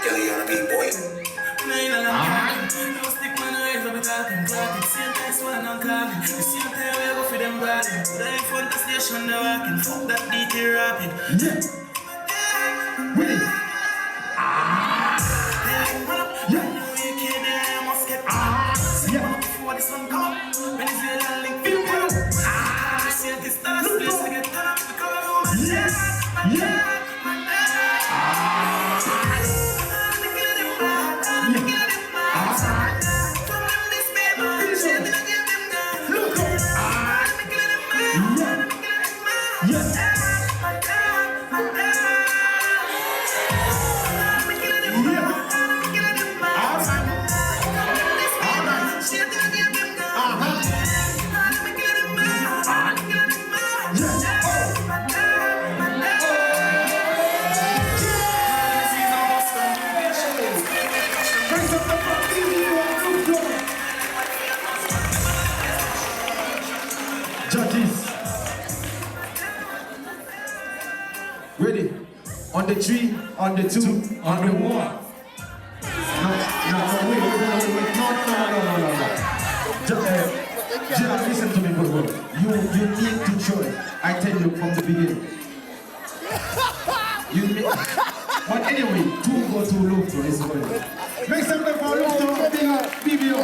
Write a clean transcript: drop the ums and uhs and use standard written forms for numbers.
Kelly on a beat, boy. Judges, ready? On the 3, on the 2, on the 1. No, wait. Just listen to me, bro. You need to join. I tell you from the beginning. But anyway, 2 go to Louvto. Make some for Louvto, Bibiw.